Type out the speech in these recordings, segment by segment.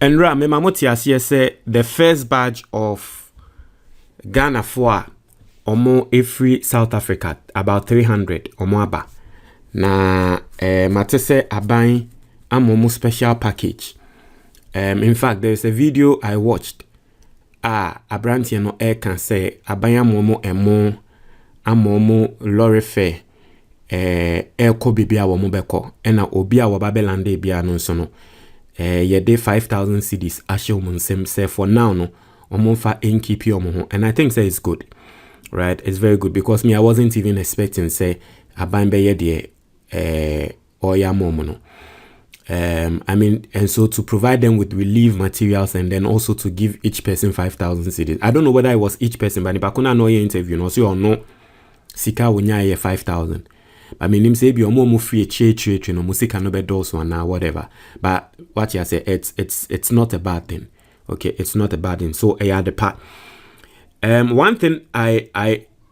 And Ra, me mamoti say the first batch of Ghana for omo every South Africa about 300 omo aba. Na mate se aban amomo special package. In fact, there's a video I watched. Abranti no air can say aban amomo lorry fare ko bibi a womo beko ena obi a wababelande bia no so no ye de 5,000 cedis ashe nsem say for now no omo fa NKP omo ho, and I think say it's good, right? It's very good because me I wasn't even expecting say aban be ye de oya momo no. I mean, and so to provide them with relief materials and then also to give each person 5,000 cedis. I don't know whether it was each person, but if I couldn't know your interview, no, so you know, sika wonya 5,000. I mean, him say be omo free che no musika no be also and whatever. But what you say, it's not a bad thing. Okay, it's not a bad thing. So I had the part. One thing I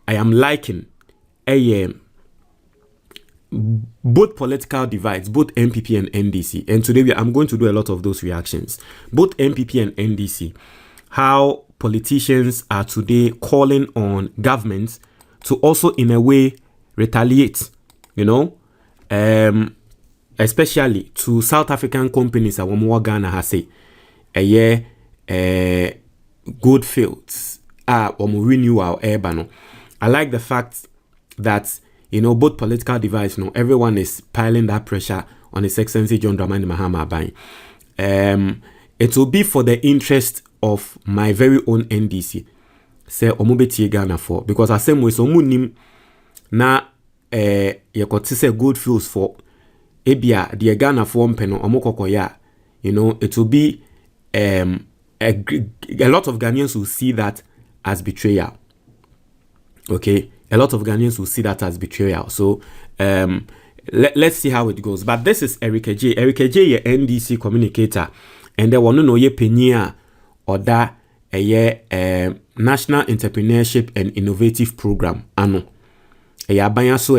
am liking both political divides, both MPP and NDC. And today I'm going to do a lot of those reactions. Both MPP and NDC, how politicians are today calling on governments to also in a way retaliate, you know, especially to South African companies that Wamuwa Ghana has say Goldfields renewal air. I like the fact that, you know, both political divides, you know, everyone is piling that pressure on His Excellency John Dramani Mahama Aban. It will be for the interest of my very own NDC. Say omubeti Ghana for, because I say so munim na ye kote say good feels for ebia the Ghana for mpeno omokokoya. You know, it will be a lot of Ghanaians will see that as betrayal. Okay, a lot of Ghanaians will see that as betrayal. So let's see how it goes. But this is Erica J. Erica J, your NDC communicator, and there will no ye penia or that National Entrepreneurship and Innovative Program. Ano banya so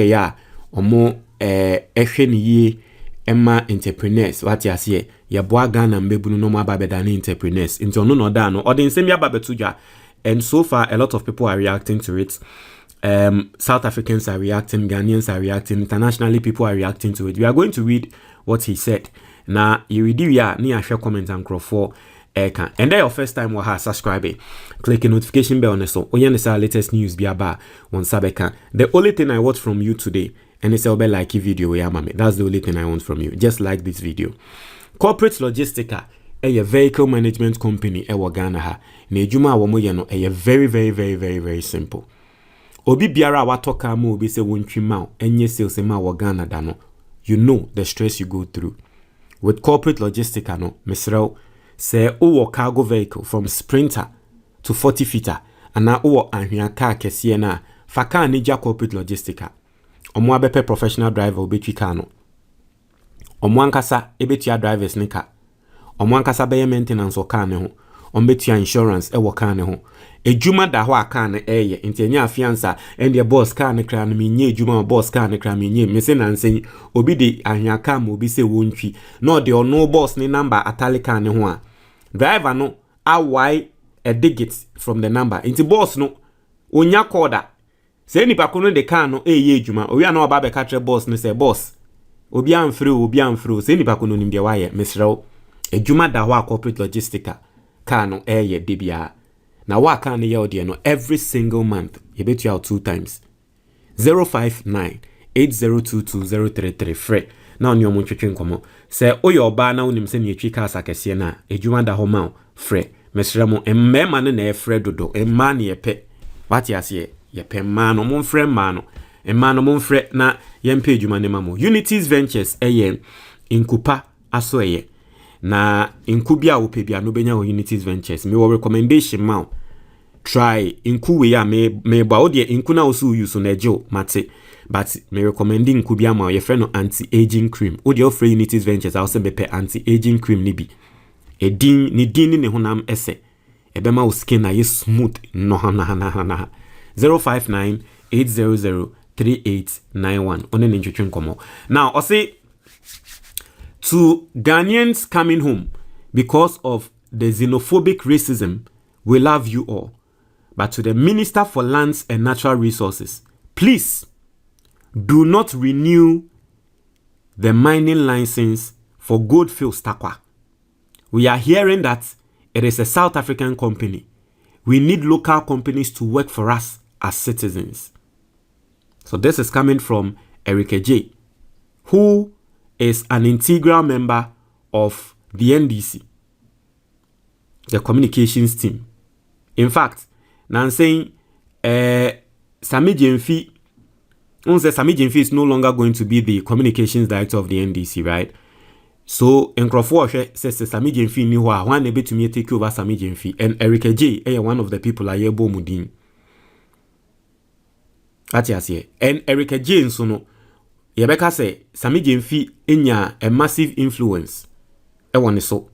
omo ye Emma entrepreneurs. What ya say? Ya boa Ghana mbebunu no ma babedani entrepreneurs. Into no da no. Or the same ya babetuja. And so far, a lot of people are reacting to it. South Africans are reacting, Ghanaians are reacting, internationally people are reacting to it. We are going to read what he said. Now, you read ni share comment and crop for and then your first time was subscribe, click the notification bell on so our latest news be about one sabeka. The only thing I want from you today, and it's a like video, that's the only thing I want from you. Just like this video. Corporate Logistica, a vehicle management company, Ghana ha. Nejuma wamoye no a very simple. Obi biara watoka mo obi se wontwi ma enye sales ma wo Ghana da no. You know the stress you go through. With Corporate Logistica no, mesrel say owo cargo vehicle from Sprinter to 40 feeter and na owo anhwea car kese na fa car ni ja Corporate Logistica. Omo abepe professional driver obetwi car no. Omo ankasa ebetua drivers ni car. Omo ankasa be maintenance o car ne ho. Ombetua insurance e wo car ne ho. Ejuma da ho aka na eye nti enya afiansa and the boss car ne kra na menye ejuma boss car ne kra menye mese na nsen obi de ahia car ma obi se wontwi no de ono boss ne number atale car ne ho a driver no awai a digit from the number nti boss no onya koda se nipa ko no de car no eye ejuma owi na oba be ka tre boss ne se boss obi amfre se nipa ko no nim de waye mesrew ejuma da ho Corporate Logistica car no eye de bia. Now what can you audio no every single month? You bet you out 2 times. 059-8022-033 free. Now you want to come say oh your bar now unim send you chika sakesi na ejuma da homa free. Mesremo emme man na e free dodo emma na ye pe. What you say ye pe man no mon free man no. Emma no mon free na ye mpe ejuma ne mamo. Unities Ventures inkupa aso na inkubia upebia no benya Unities Ventures. Me wo recommendation ma try inku we ya me ba odie inku na also use on ejo mate but me recommending inkubia ma ye friend no anti-aging cream. Odie offer Unities Ventures also be pe anti-aging cream ni bi. Ni din ni honam ese. Ebema o skin na ye smooth no hana 059-800-3891. One ni nchutun komo. Now, I say to Ghanaians coming home, because of the xenophobic racism, we love you all. But to the Minister for Lands and Natural Resources, please do not renew the mining license for Goldfield Stakwa. We are hearing that it is a South African company. We need local companies to work for us as citizens. So this is coming from Erica J, who is an integral member of the NDC, the communications team. In fact, now I'm saying Sami Jemfi is no longer going to be the communications director of the NDC, right? So Nkrofo says Sami Jemfi ni wa one able to me take over Sami Jemfi, and Erica J one of the people are Yebo Mudin. And Erica J so no Yebeka say Sami Jemfi enya a massive influence. So.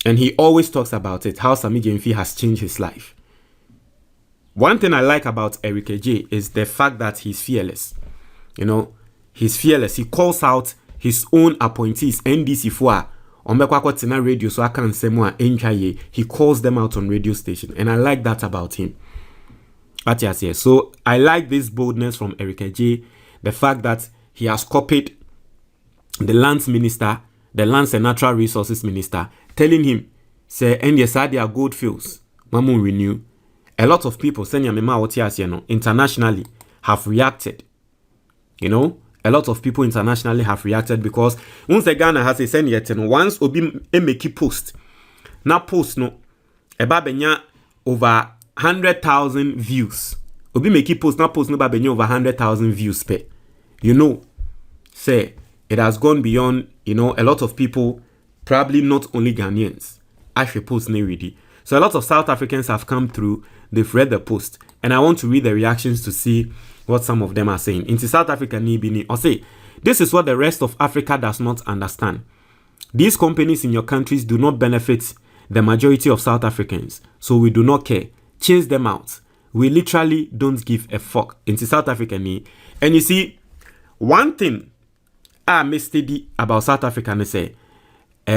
And he always talks about it, how Sami Jemfi has changed his life. One thing I like about Erica J is the fact that he's fearless. You know, he's fearless. He calls out his own appointees, NDC for radio, so I can't say more. He calls them out on radio station, and I like that about him. So I like this boldness from Erica J, the fact that he has copied the lands minister, the lands and natural resources minister, telling him, say, NDC are Goldfields, Mamun renew. A lot of people, internationally have reacted. You know, a lot of people internationally have reacted because once the Ghana has a send yet, once Obi make post, now post no, eba benya over 100,000 views. Obi make post, now post no ba benya over 100,000 views per. You know, say it has gone beyond. You know, a lot of people, probably not only Ghanaians, actually post ne ready. So a lot of South Africans have come through. They've read the post, and I want to read the reactions to see what some of them are saying. Into South Africa, or say, this is what the rest of Africa does not understand. These companies in your countries do not benefit the majority of South Africans, so we do not care. Chase them out. We literally don't give a fuck. Into South Africa, and you see, one thing I misstudy about South Africa, say, I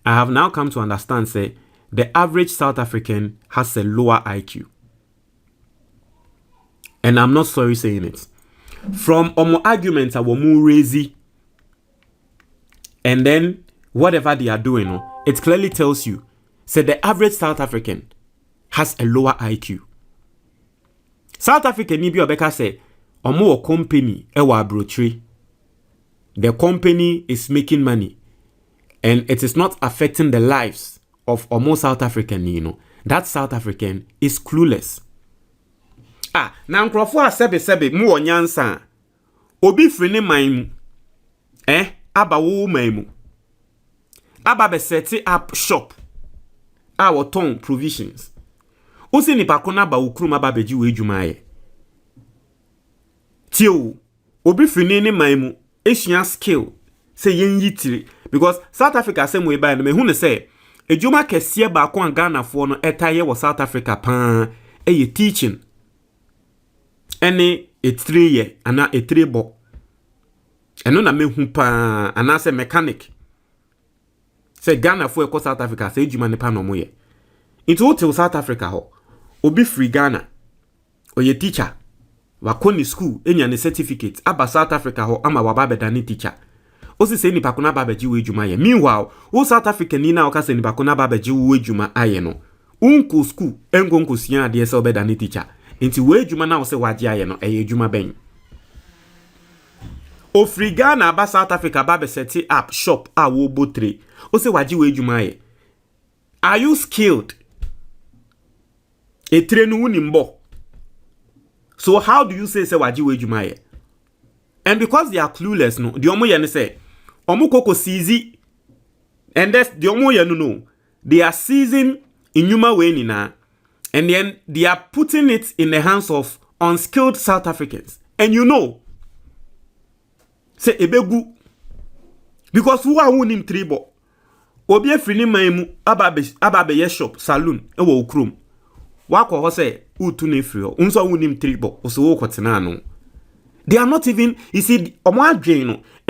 have now come to understand, say, the average South African has a lower IQ. And I'm not sorry saying it. From arguments are more crazy, and then whatever they are doing, it clearly tells you, say the average South African has a lower IQ. South Africa ni bi obeka say, omo company ewa brochre. The company is making money, and it is not affecting the lives of almost South African, that South African is clueless. Na nkrofo sebe mu onyansa. Obi frene man aba wo man mu. Aba be set up shop. Our ton provisions. Usi ni pakona ba ukrum aba beji we adwuma ye. Tio, obi frene ne man mu esua skill say yen yitire, because South Africa same way by no me hu ne say ejuma kese ba ko an Ghana fo no etaye wo South Africa pan ye teaching ene a 3 year ana a 3 bo eno na me hu pa ana se mechanic say Ghana fo e ko South Africa say ejuma ne pa no mo ye into hotel South Africa ho obi free Ghana oye teacher wa ko ni school enya ne certificate aba South Africa ho ama wa ba beda ni teacher. Osi se ni pakuna babaji we juma ye. Meanwhile, o South Africa ni na oka se ni pakuna babaji we juma aye no. Unko school engonko siya ade se obeda ni teacher. Inti we juma na o se waji aye no eye juma ben. O friga na ba South Africa ba be set up shop a wo botre. O se waji we juma aye. Are you skilled? E trenu uni mbo. So how do you say waji we juma aye? And because they are clueless, no, the omo yene say, omo koko sizi, and that's the omo yene no, they are seizing inyuma we nina, and then they are putting it in the hands of unskilled South Africans. And you know, say ebegu, because who are winning tribo, obi free maimu ababe ye shop saloon ewo ukrum, wako ho say utu ne free, unso winning tribo, oso wo kwatena no. They are not even, you see,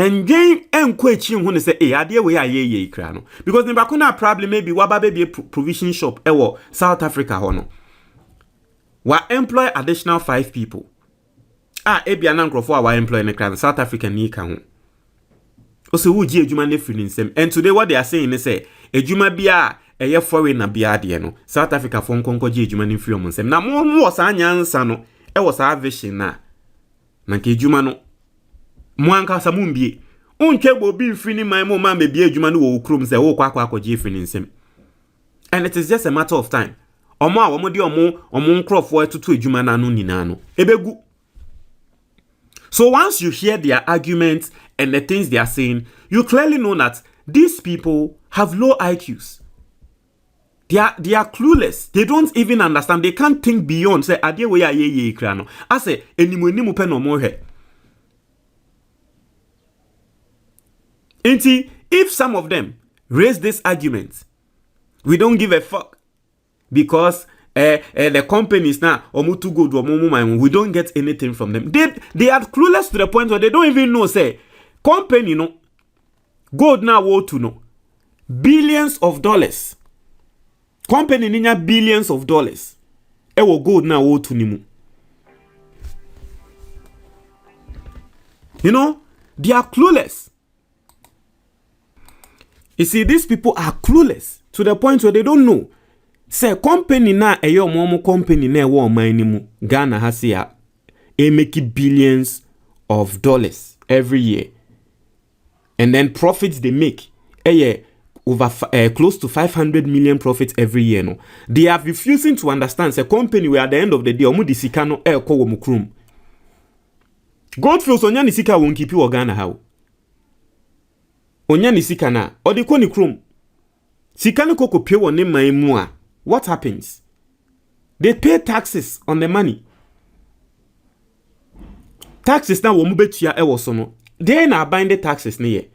And Jane and question when they say, "Eh, idea we are ye crano." Because the bakuna problem maybe waba baby a provision shop South Africa hono. Wa employ additional 5 people. Ebi anankro for our employ in the South African ni ka ho. Also who ji adwuma ne free nsem. And today what they are saying is say adwuma bia eye foreigner bia de no. South Africa for nkonko ji adwuma ne free om nsem. Na mo sa anyansa no sa vision na. Na ke adwuma no mo anka sa mumbie. Unche bo bi free ni man mo ma be bia adwuma no wo krom say wo kwa ji free nsem. And it is just a matter of time. Omo a omo de omo nkrofo atutu adwuma na no nyina no. Ebegu. So once you hear their arguments and the things they are saying, you clearly know that these people have low IQs. They are clueless. They don't even understand. They can't think beyond. Say, "Adie we are ye krano." I say, "Enimu pe no more he." If some of them raise this argument, we don't give a fuck because the companies now too good we don't get anything from them. They are clueless to the point where they don't even know say company no gold now wo to no billions of dollars. Company ninya billions of dollars. Ewo gold now wo to nimu. You know, they are clueless. You see, these people are clueless to the point where they don't know. Say company na eyo momo company na ewo omani mu Ghana has here make billions of dollars every year. And then profits they make over close to 500 million profits every year no. They are refusing to understand say company where at the end of the day omu di sika no ko wo mukrum. Goldfield onya ni sika won kipi wo Ghana how. Onya ni sika na odi ko ni krum. Sika no koko pie wo ne man mu a. What happens? They pay taxes on the money. Taxes now womu betua e so no. They na buying the taxes ne ye.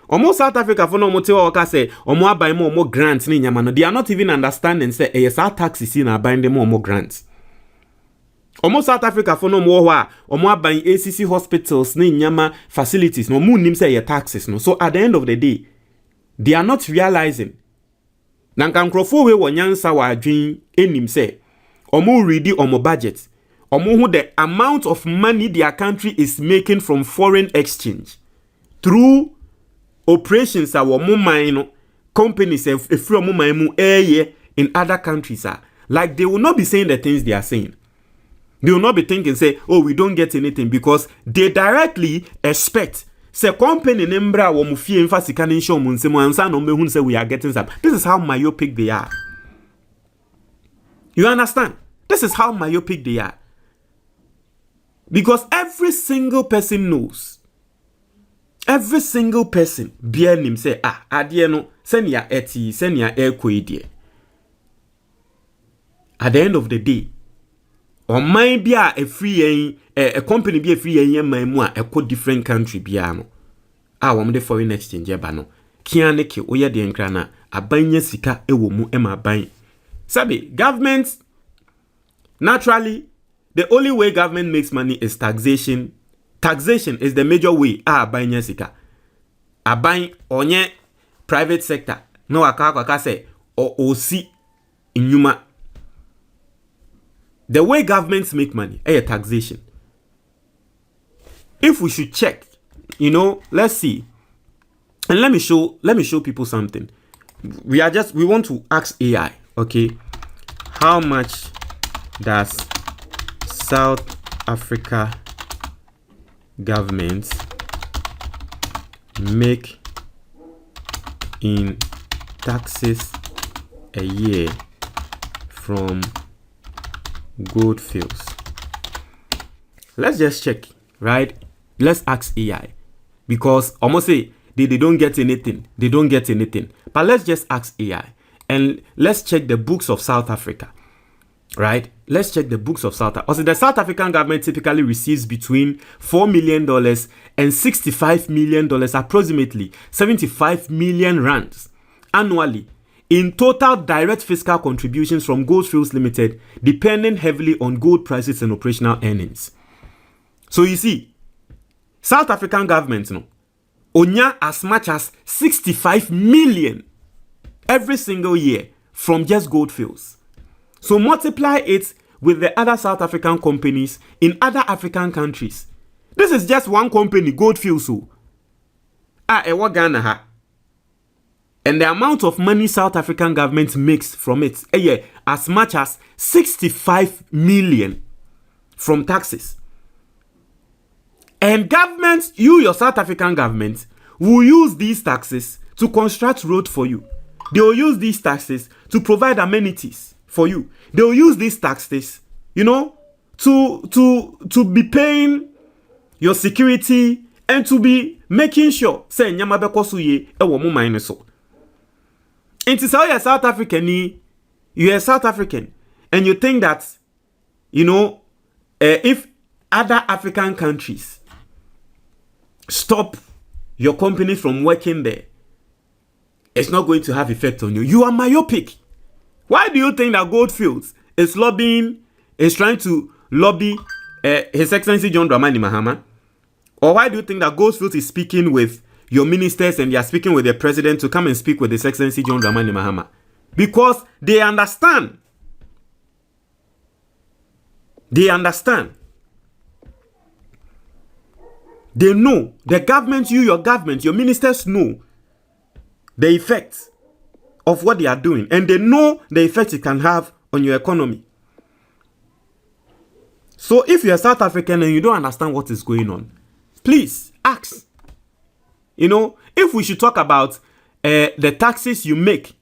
Omo South Africa for no mo tewa waka say omo abai mo grants ne nyama no. They are not even understanding say yes our taxes na buying them more grants. Omo South Africa for no mo ho a omo abai ACC hospitals ne nyama facilities no mu nim say ye taxes no. So at the end of the day, they are not realizing Nanka nkrofo we wonyansa wa adwen enim say omo ready omo budget omo hu the amount of money their country is making from foreign exchange through operations omo man no companies efri omo man mu in other countries like they will not be saying the things they are saying. They will not be thinking say, "Oh, we don't get anything," because they directly expect say company nembra wo mu fie mfa sika ne nshom nsem ansa no mehun say we are getting some. This is how myopic they are. You understand? This is how myopic they are. Because every single person knows. Every single person bia nim say adie no senia eti senia ekoi. At the end of the day, on my bia a free a company be a free yen my mu a different country bia no wom de foreign exchange ba no kiane ke oye de nkra na abanya sika ewo mu ma ban sabi government naturally the only way government makes money is taxation. Taxation is the major way abanya sika aban onye private sector no aka say o si inyuma. The way governments make money is taxation. If we should check, you know, let's see. And let me show people something. We want to ask AI, okay? How much does South Africa government make in taxes a year from Goldfields? Let's just check, right? Let's ask AI because almost say they don't get anything. They don't get anything. But let's just ask AI and let's check the books of South Africa, right? Let's check the books of South Africa. Also, the South African government typically receives between $4 million and $65 million, approximately 75 million rands annually in total direct fiscal contributions from Goldfields Limited, depending heavily on gold prices and operational earnings. So you see, South African government, onya as much as 65 million every single year from just Goldfields. So multiply it with the other South African companies in other African countries. This is just one company, Goldfields. Ewa Ghana ha. And the amount of money South African government makes from it, as much as 65 million from taxes. And government, your South African government, will use these taxes to construct roads for you. They will use these taxes to provide amenities for you. They will use these taxes, to be paying your security and to be making sure say nyama bekoso ye ewo mo man so. Enti say you're South African, you're South African, and you think that if other African countries stop your company from working there, it's not going to have effect on you. You are myopic. Why do you think that Goldfields is trying to lobby His Excellency John Dramani Mahama? Or why do you think that Goldfields is speaking with your ministers and they are speaking with the president to come and speak with His Excellency John Dramani Mahama? Because they understand. They understand. They know. The government, your government, your ministers know the effects of what they are doing. And they know the effect it can have on your economy. So if you're South African and you don't understand what is going on, please ask. If we should talk about the taxes you make,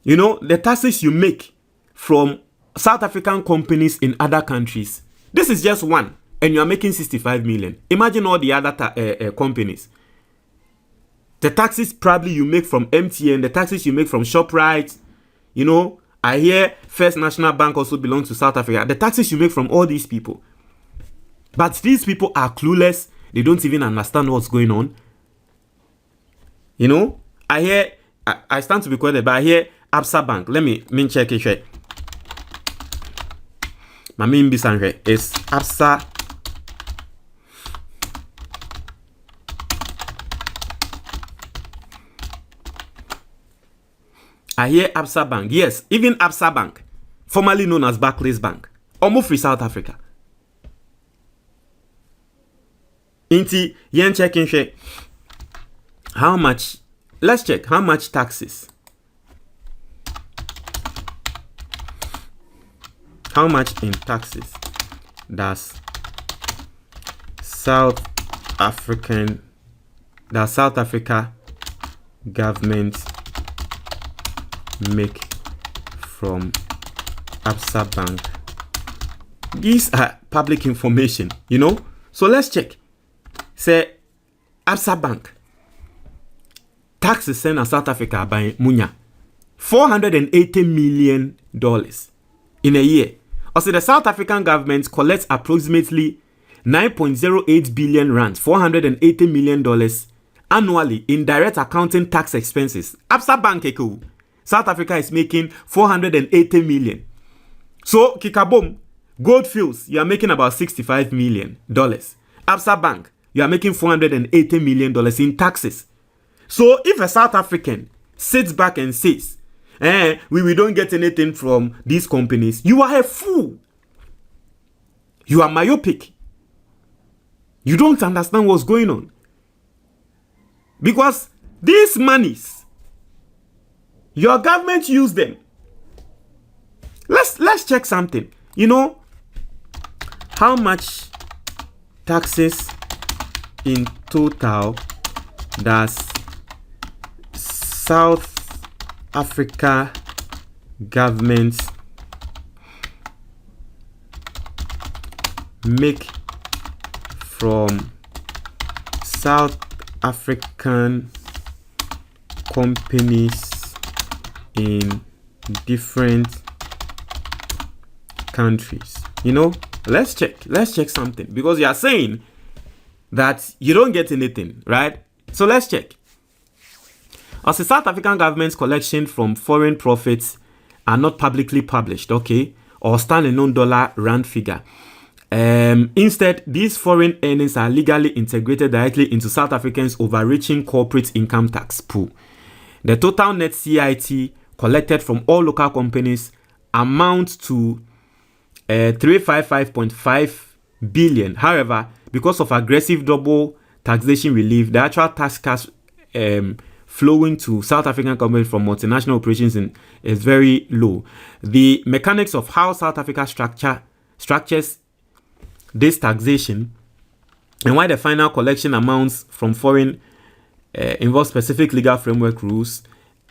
the taxes you make from South African companies in other countries, this is just one, and you are making 65 million. Imagine all the other companies. The taxes probably you make from MTN, the taxes you make from ShopRite, I hear First National Bank also belongs to South Africa. The taxes you make from all these people. But these people are clueless. They don't even understand what's going on. I stand to be quoted, but I hear Absa Bank. Let me check it. My main business is Absa. I hear Absa Bank. Yes, even Absa Bank, formerly known as Barclays Bank, almost free South Africa. Inti yen checking share. How much? Let's check how much taxes. How much in taxes does South Africa government make from Absa Bank? These are public information, So let's check. Say Absa Bank taxes sent in South Africa by Munya $480 million in a year. Also, the South African government collects approximately 9.08 billion rand, $480 million annually in direct accounting tax expenses. Absa Bank, South Africa is making 480 million. So, Kikabom, Goldfields, you are making about $65 million. Absa Bank, you are making $480 million in taxes. So, if a South African sits back and says, we don't get anything from these companies, you are a fool. You are myopic. You don't understand what's going on. Because these monies, your government use them. Let's check something. How much taxes in total does South Africa government make from South African companies in different countries? Let's check something, because you are saying that you don't get anything, right? So let's check. As the South African government's collection from foreign profits are not publicly published, or stand-alone dollar rand figure. Instead, these foreign earnings are legally integrated directly into South Africans' overreaching corporate income tax pool. The total net CIT collected from all local companies amounts to 355.5 billion. However, because of aggressive double taxation relief, the actual tax cash flowing to South African companies from multinational operations is very low. The mechanics of how South Africa structures this taxation and why the final collection amounts from foreign involves specific legal framework rules,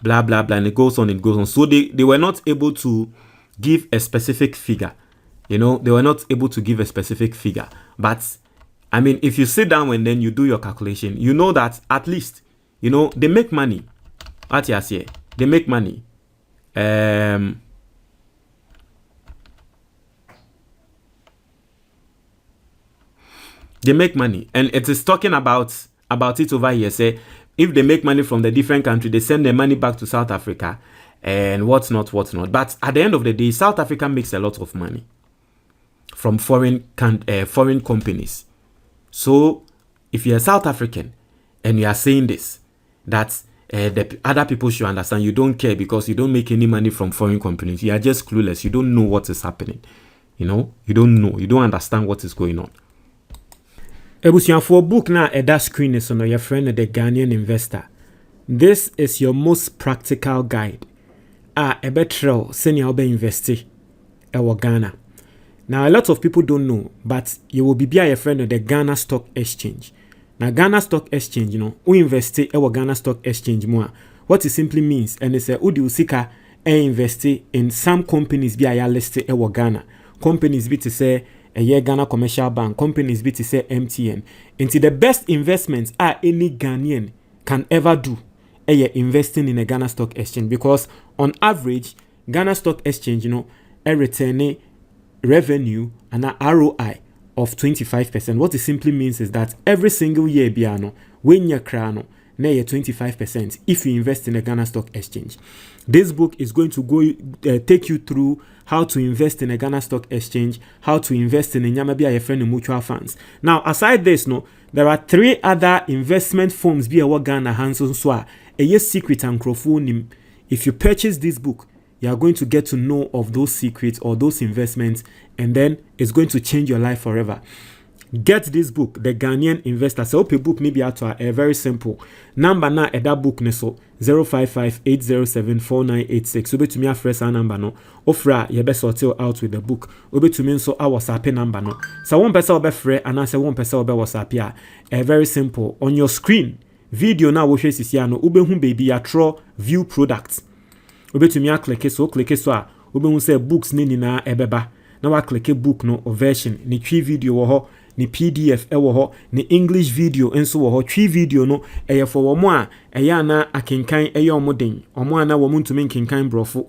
blah blah blah, and it goes on. So they were not able to give a specific figure. They were not able to give a specific figure. But I mean, if you sit down and then you do your calculation, you know that at least, they make money. What you say? They make money. They make money, and it is talking about it over here. Say, if they make money from the different country, they send their money back to South Africa, and what's not. But at the end of the day, South Africa makes a lot of money from foreign companies. So if you're a South African and you are saying this, that the other people should understand, you don't care because you don't make any money from foreign companies. You are just clueless. You don't know what is happening. You don't know. You don't understand what is going on. For book now at that screen is on your friend the Ghanaian investor. This is your most practical guide. A better senior be investi ewa Ghana. Now, a lot of people don't know, but you will be a friend of the Ghana Stock Exchange. Now, Ghana Stock Exchange, we invest in our Ghana Stock Exchange more. What it simply means, and it's a Udi Usika invest in some companies be a listed in Ghana. Companies be to say a year Ghana Commercial Bank, companies be to say MTN. Into the best investments any Ghanaian can ever do, investing in a Ghana Stock Exchange, because on average, Ghana Stock Exchange, a return revenue and an ROI of 25%. What it simply means is that every single year, when you crown, na 25% if you invest in a Ghana Stock Exchange. This book is going to take you through how to invest in a Ghana Stock Exchange, how to invest in a Nyamabia a friend mutual funds. Now, aside this, there are 3 other investment firms be a Ghana Hanson Swa, a yes secret and crowdfunding. If you purchase this book, you are going to get to know of those secrets or those investments, and then it's going to change your life forever. Get this book, The Ghanaian Investor. So, open book maybe at a very simple number now at that book neso 055-807-4986. Obe to me a fresh number no. Ofra you best sort out with the book. Obe to me so our WhatsApp number no. So one person obe free and answer one person obe WhatsApp ya. Very simple. On your screen, video now we sisi ya no. Ube hum baby ya throw view products. Obe to me a click so a. Ube hum say books ni na ebeba. Na wa click book no or version ni 3 video wo ho. Ni PDF ewo ho, ni English video enso wo ho. 3 video no eye for wo mo a eye na akenkan eye omoden omo ana wo ntumi nkenkan brofo.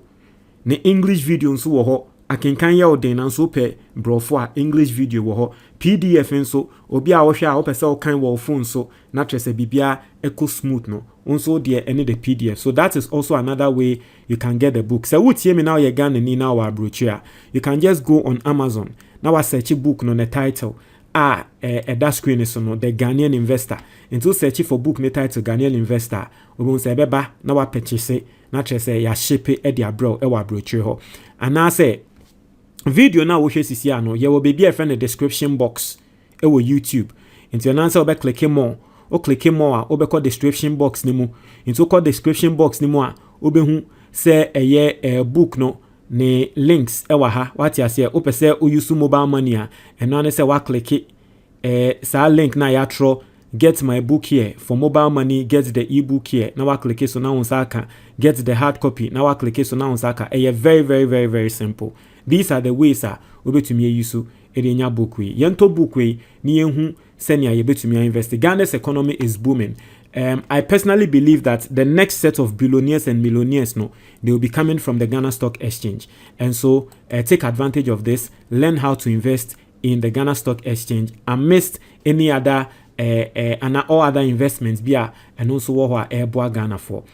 Ni English video enso wo ho, akenkan ye oden na nso pe brofo a English video wo ho. PDF enso obi a wo hwe a wo pese wo kan wo phone so na trese bibia eco smooth no onso de any the PDF. So that is also another way you can get the book. So what me now ye Ghana ni na wa brochua, you can just go on Amazon now wa search book no the title that screen is no The Ghanaian Investor. Into search for book ne title Ghanaian Investor. Obon say beba na wa purchase na trese ya ship e dia bro e wa brochure ho. And I say video na wo hwe sisi ano ye wo be a friend the description box e wo YouTube. Into your answer obe click more. O click more obe call description box ni mu. Into call description box ni mu a obe hu say a book no ne links ewa ha what ya say opese o use mobile money a eno ne say wa click sa link na ya tro get my book here for mobile money, get the ebook here na wa click so na unsaka get the hard copy na wa click so na unsaka very very very very simple. These are the ways obetumi use enya book we yento book we ni ehu senia yebetumi invest. Ghana's economy is booming. I personally believe that the next set of billionaires and millionaires, they will be coming from the Ghana Stock Exchange. And so take advantage of this, learn how to invest in the Ghana Stock Exchange amidst any other and all other investments and also what Ghana for.